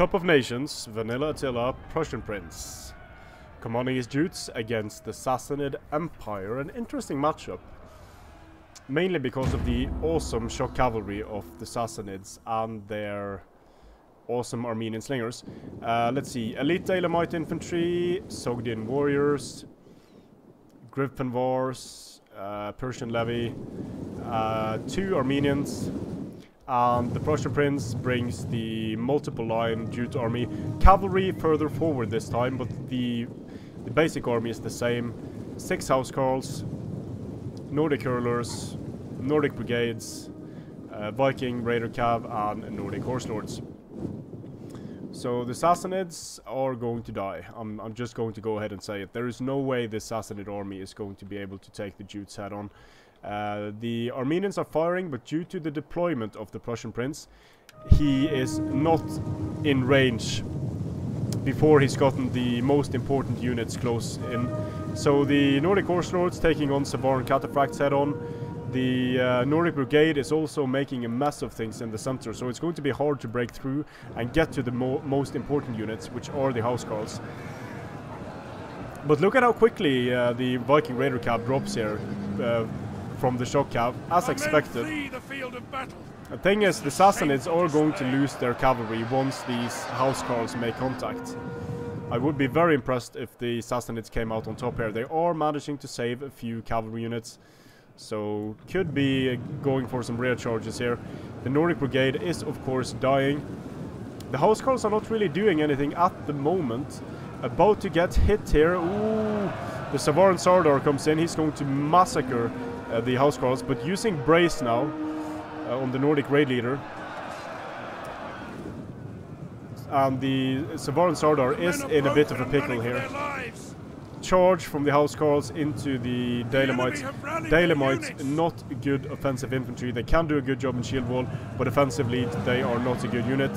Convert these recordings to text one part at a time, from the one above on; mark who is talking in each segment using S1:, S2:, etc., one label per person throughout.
S1: Cup of Nations, Vanilla Attila, Prussian Prince. Commanding his Jutes against the Sassanid Empire. An interesting matchup. Mainly because of the awesome shock cavalry of the Sassanids and their awesome Armenian slingers. Let's see. Elite Elamite Infantry, Sogdian Warriors, Griffin Wars, Persian Levy, 2 Armenians. And the Prussian Prince brings the multiple line Jute army. Cavalry further forward this time, but the basic army is the same. 6 housecarls, Nordic hurlers, Nordic brigades, Viking raider cav, and Nordic horse lords. So the Sassanids are going to die. I'm just going to go ahead and say it. There is no way this Sassanid army is going to be able to take the Jutes head on. The Armenians are firing, but due to the deployment of the Prussian Prince, he is not in range before he's gotten the most important units close in. So the Nordic Horse Lords taking on Savaran Cataphracts head on. The Nordic Brigade is also making a mess of things in the center, so it's going to be hard to break through and get to the most important units, which are the housecarls. But look at how quickly the Viking Raider Cav drops here. From the shock cav, as expected. The thing is, the Sassanids are going to lose their cavalry once these housecarls make contact. I would be very impressed if the Sassanids came out on top here. They are managing to save a few cavalry units, so could be going for some rear charges here. The Nordic Brigade is of course dying. The housecarls are not really doing anything at the moment. About to get hit here. Ooh, the Savaran Sardar comes in. He's going to massacre the housecarls, but using Brace now on the Nordic raid leader. And the Savaran Sardar is in a bit of a pickle here. Charge from the housecarls into the Daylamites. Daylamites, not good offensive infantry. They can do a good job in shield wall, but offensively they are not a good unit.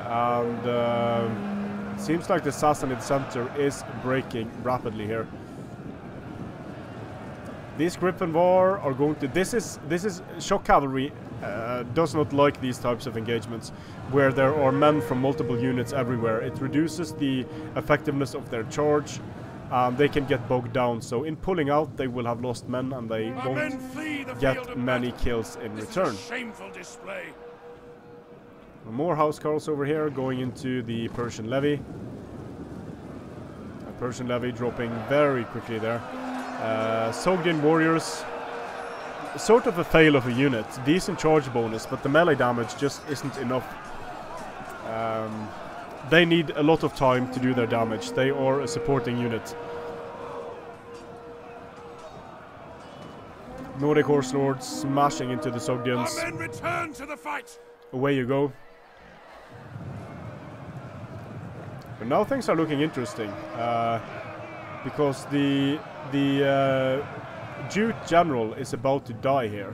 S1: And seems like the Sassanid center is breaking rapidly here. These Griffin War are going to... This is shock cavalry does not like these types of engagements where there are men from multiple units everywhere. It reduces the effectiveness of their charge and they can get bogged down. So in pulling out they will have lost men and they won't get many kills in return.
S2: Shameful display.
S1: More housecarls over here going into the Persian Levy. Persian Levy dropping very quickly there. Sogdian Warriors, sort of a fail of a unit. Decent charge bonus, but the melee damage just isn't enough. They need a lot of time to do their damage. They are a supporting unit. Nordic Horse Lords smashing into the Sogdians.
S2: Our men return to the fight.
S1: Away you go. But now things are looking interesting. Because the Jute general is about to die here.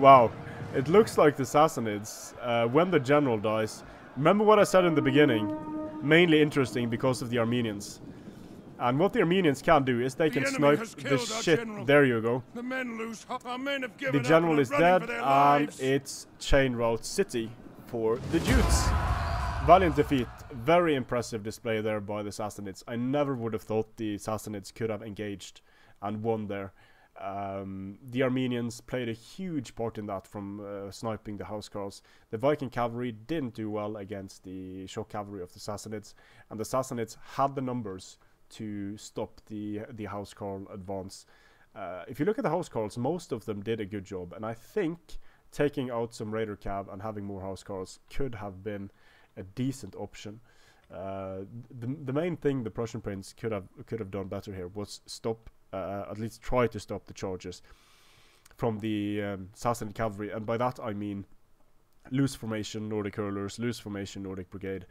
S1: Wow, it looks like the Sassanids, when the general dies. Remember what I said in the beginning? Mainly interesting because of the Armenians. And what the Armenians can do is they can snipe the shit. General. There you go.
S2: The men lose. Our men have given
S1: the general
S2: up
S1: is dead, and it's chain route city for the Jutes. Valiant defeat. Very impressive display there by the Sassanids. I never would have thought the Sassanids could have engaged and won there. The Armenians played a huge part in that from sniping the housecarls. The Viking cavalry didn't do well against the shock cavalry of the Sassanids, and the Sassanids had the numbers to stop the housecarl advance. If you look at the housecarls, most of them did a good job, and I think taking out some raider cav and having more housecarls could have been a decent option. The main thing the Prussian Prince could have done better here was stop, at least try to stop the charges from the Sassanid cavalry, and by that I mean loose formation Nordic hurlers, loose formation Nordic brigade,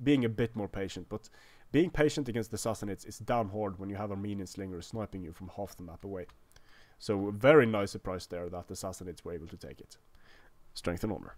S1: being a bit more patient. But being patient against the Sassanids is damn hard when you have Armenian slingers sniping you from half the map away. So very nice surprise there that the Sassanids were able to take it. Strength and honor.